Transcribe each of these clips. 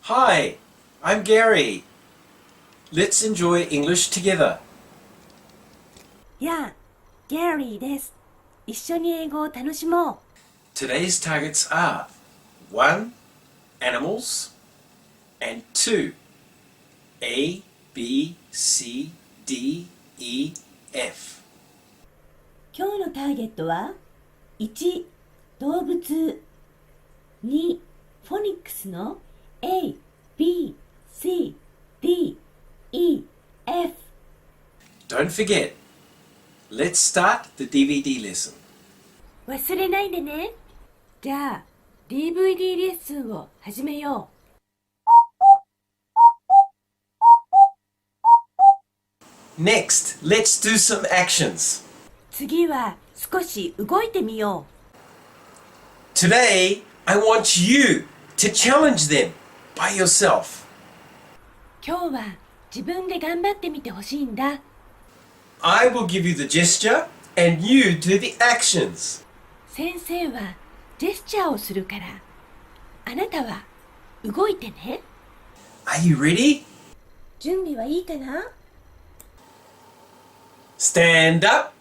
Hi, I'm Gary. Let's enjoy English together. やあ、ギャリーです。一緒に英語を楽しもう。Today's targets are 1. Animals and 2. A, B, C, D, E, F. 今日のターゲットは1、動物2、フォニックスの A, B, C, D, E, F. Don't forget, let's start the DVD lesson. 忘れないでね。じゃあ DVD レッスンを始めよう。Next, let's do some actions. 次は少し動いてみよう。 Today, I want you to challenge them by yourself. 今日は自分で頑張ってみてほしいんだ。I will give you the gesture and you do the actions. 先生はジェスチャーをするから、あなたは動いてね。Are you ready? 準備はいいかな？ Stand up.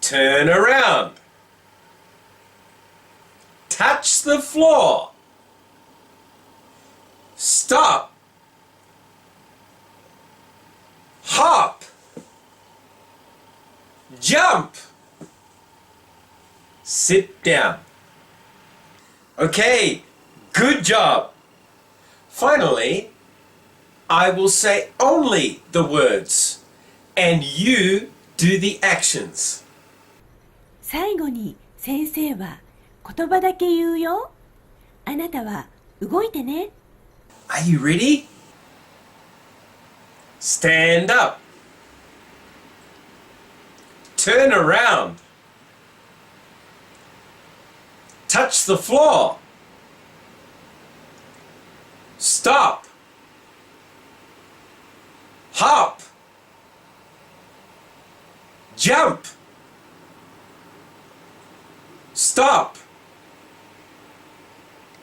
Turn around. Touch the floor. Stop. Hop. Jump. Sit down. Okay, good job. Finally, I will say only the words, and you do the actions. 最後に先生は言葉だけ言うよ。あなたは動いてね。Are you ready? Stand up. Turn around. Touch the floor. Stop. Hop. Jump. Stop.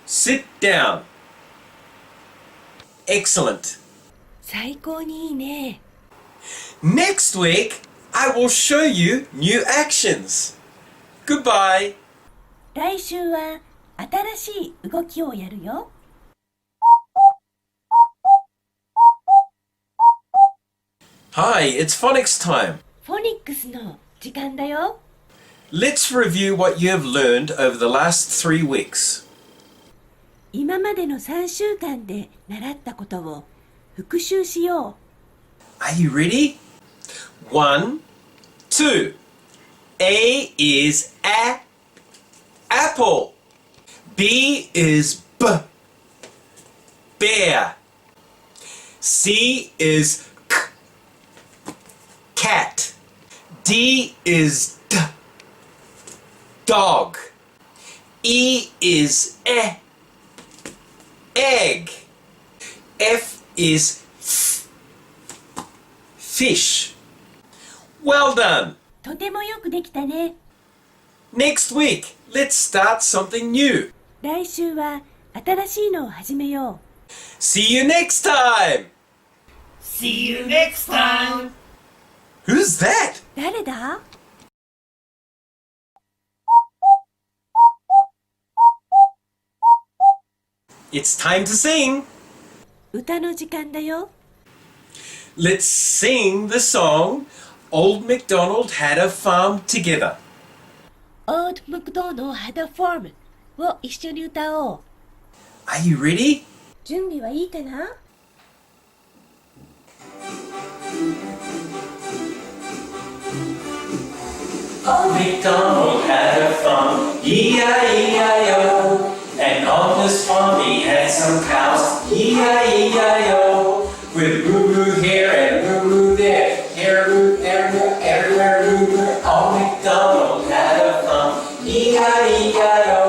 Sit down. Excellent. 最高にいいね。Next week, I will show you new actions. Goodbye. 来週は新しい動きをやるよ。Hi, it's phonics time. フォニックスの時間だよ。Let's review what you have learned over the last 3 weeks. 今までの3週間で習ったことを復習しよう。 Are you ready? 1, 2. A is apple. B is bear. C is cat. D is dog. E is egg. F is fish. Well done. とてもよくできたね。Next week, let's start something new. 来週は新しいのを始めよう。 See you next time. See you next time! Who's that? 誰だ？ It's time to sing. 歌の時間だよ。 Let's sing the song Old MacDonald Had a Farm Together. Old MacDonald had a farm を一緒に歌おう。 Are you ready? 準備はいいかな？ Old MacDonald had a farm, E-I-E-I-O. And on this farm he had some cows, E-I-E-I-O. With moo-moo here and moo-moo there, here moo, there moo, everywhere moo-moo. Old MacDonald had a farm, E-I-E-I-O.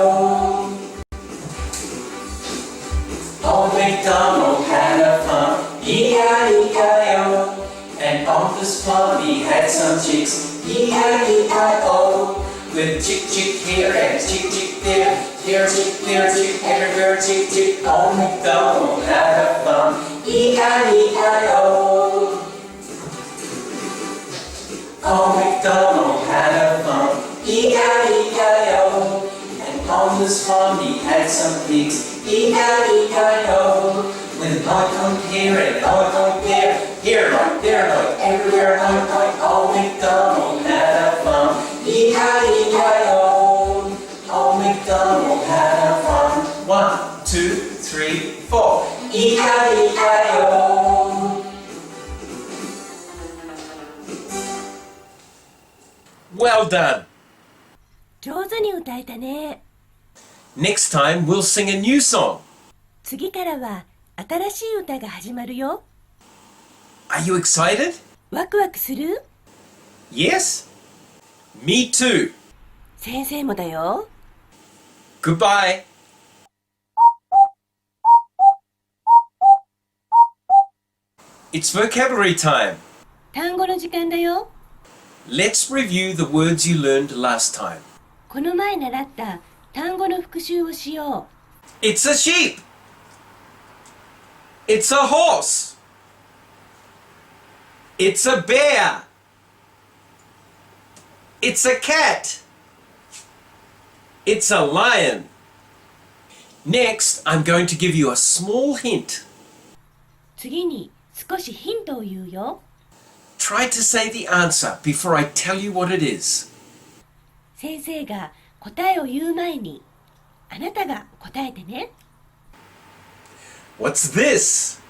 Old MacDonald had a farm, E-I-E-I-O. And on this farm he had some chicks, E-I-E-I-O. With chick chick here and chick chick there, Here tick, there tick, everywhere tick tick. Old MacDonald had a farm. E-I-E-I-O. Old MacDonald had a farm. E-I-E-I-O. And on this farm he had some pigs. E-I-E-I-O. With an oink here and an oink there. Here like, there like, everywhere like. Old MacDonald had a farm. E-I-E-I-O. Old MacDonald had a farm. 1, 2, 3, 4. E-I-E-I-O. Well done. 上手に歌えたね。Next time we'll sing a new song. 次からは新しい歌が始まるよ。Are you excited? ワクワクする？ Yes? Me too. 先生もだよ。Goodbye. It's vocabulary time. 単語の時間だよ。Let's review the words you learned last time. この前習った単語の復習をしよ It's a sheep. It's a horse. It's a bear. It's a cat. It's a lion. Next, I'm going to give you a small hint. う。次に少しヒントを言うよ。Try to say the answer before I tell you what it is. 先生が答えを言う前にあなたが答えてね。What's this?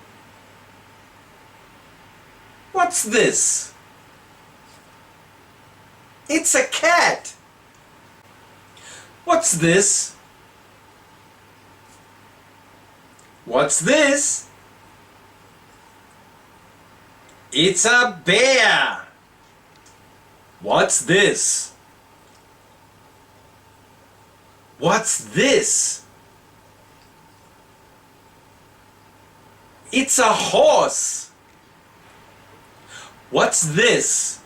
What's this? It's a cat. What's this? What's this? It's a bear. What's this? What's this? It's a horse. What's this?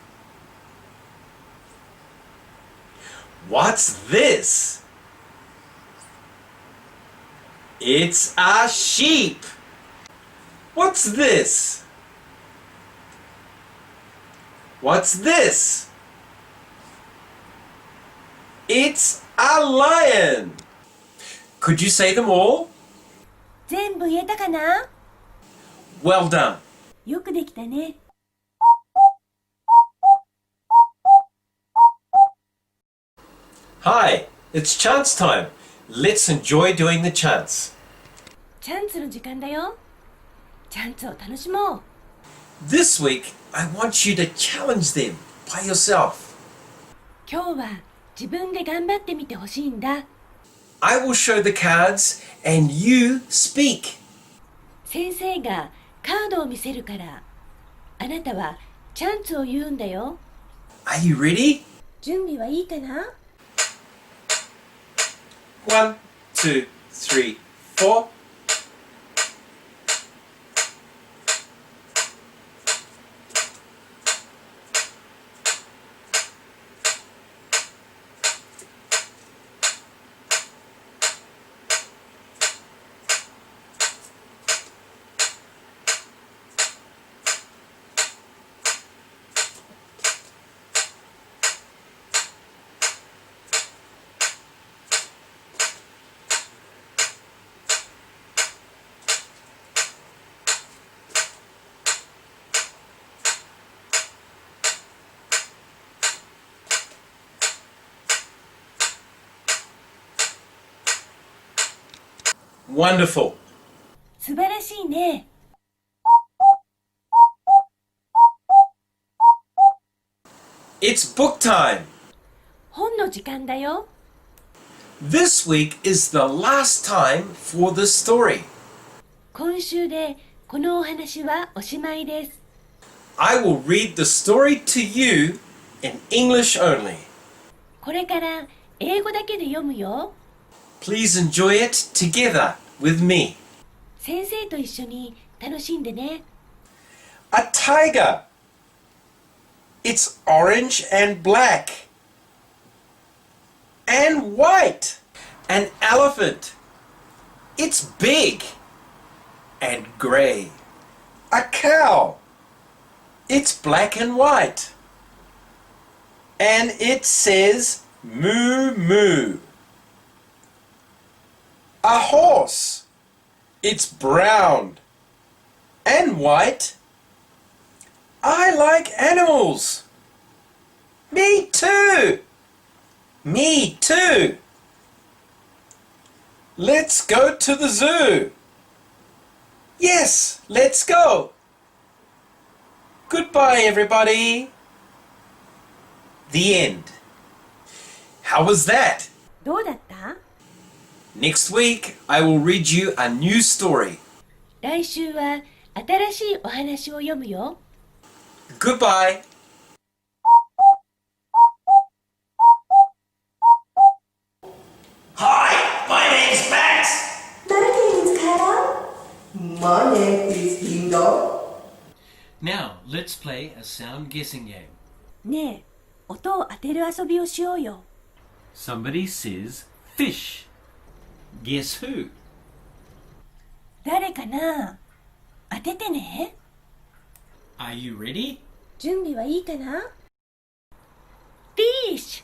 What's this? It's a sheep. What's this? What's this? It's a lion. Could you say them all? 全部言えたかな？ Well done. よくできたね。Hi, it's chance time. Let's enjoy doing the chants. チャンツの時間だよ。チャンツを楽しもう。This week, I want you to challenge them by yourself. 今日は自分で頑張ってみてほしいんだ。I will show the cards and you speak. 先生がカードを見せるから、あなたはチャンツを言うんだよ。Are you ready? 準備はいいかな？ 1, 2, 3, 4. Wonderful. 素晴らしいね。It's book time. 本の時間だよ。This week is the last time for the story. 今週でこのお話はおしまいです。I will read the story to you in English only. これから英語だけで読むよ。Please enjoy it together with me. 先生と一緒に楽しんでね。A tiger. It's orange and black. And white. An elephant. It's big and grey. A cow. It's black and white. And it says moo moo. A horse. It's brown and white. I like animals. Me too. Me too. Let's go to the zoo. Yes, let's go. Goodbye, everybody. The end. How was that? どうだった？ Next week, I will read you a new story. 来週は新しいお話を読むよ。Goodbye. Hi, my name's Max. My name is Linda. Now, let's play a sound guessing game. ねえ、音を当てる遊びをしようよ。Somebody says fish. Guess who? 誰かな？当ててね。Are you ready? 準備はいいかな？ Fish!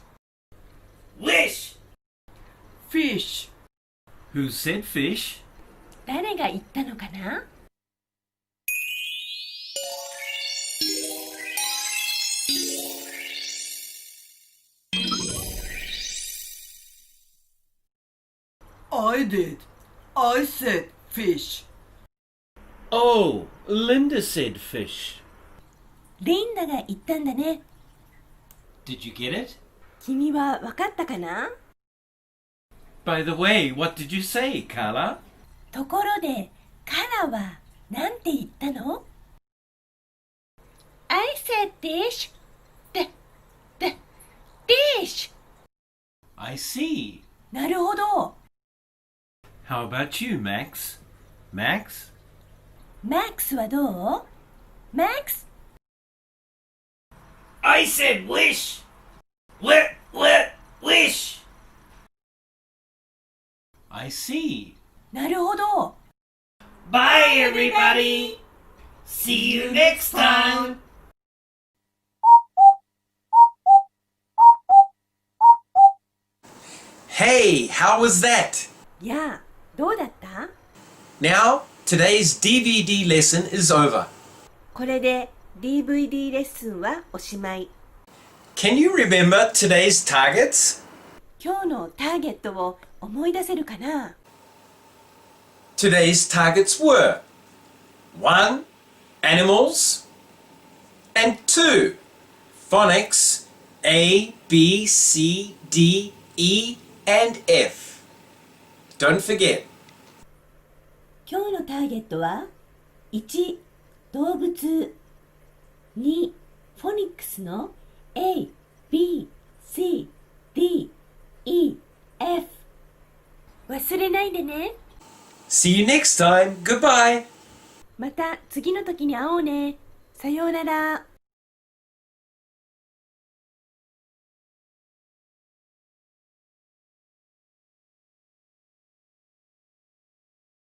Wish! Fish! Who said fish? 誰が言ったのかな？ I did. I said fish. Oh, Linda said fish. リンダが言ったんだね。Did you get it? 君は分かったかな？ By the way, what did you say, Carla? ところで、カラはなんて言ったの？ I said dish. Dish. I see. なるほど。How about you, Max? Max? マックスはどう？マックス？ I said wish. Wish. I see. なるほど。Bye, everybody. See you next time. Hey, how was that? やあ、どうだった？ Now, today's DVD lesson is over. これで DVD レッスンはおしまい。Can you remember today's targets? 今日のターゲットを思い出せるかな？ Today's targets were 1. Animals and 2. Phonics A, B, C, D, E, and F. Don't forget. 今日のターゲットは1、動物2、フォニックスの A、B、C、D、E、F 忘れないでね。 See you next time. Goodbye. また次の時に会おうね。さようなら。